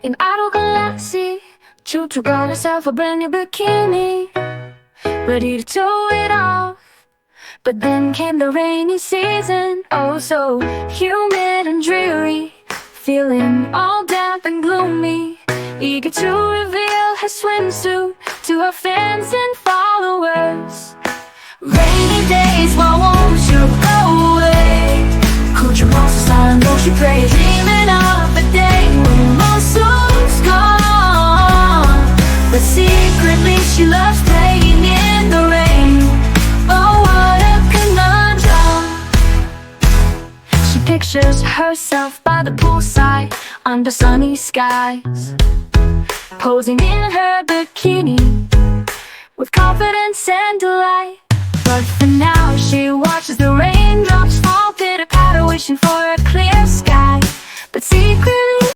In idolgalaxy, ChuChu got herself a brand new bikini, ready to tow it off. But then came the rainy season, oh so humid and dreary, feeling all damp and gloomy, eager to reveal her swimsuit to her fans and followers. Rainy days, why won't you go away? ChuChu wants to style, though she prays, dreaming of a day when monsoon's gone. But secretly she loves playing in the rain. Oh, what a conundrum. She pictures herself by the poolside under sunny skies, posing in her bikini with confidence and delight. But for now she watches the raindrops fall pitter-patter, wishing for a clear sky. But secretly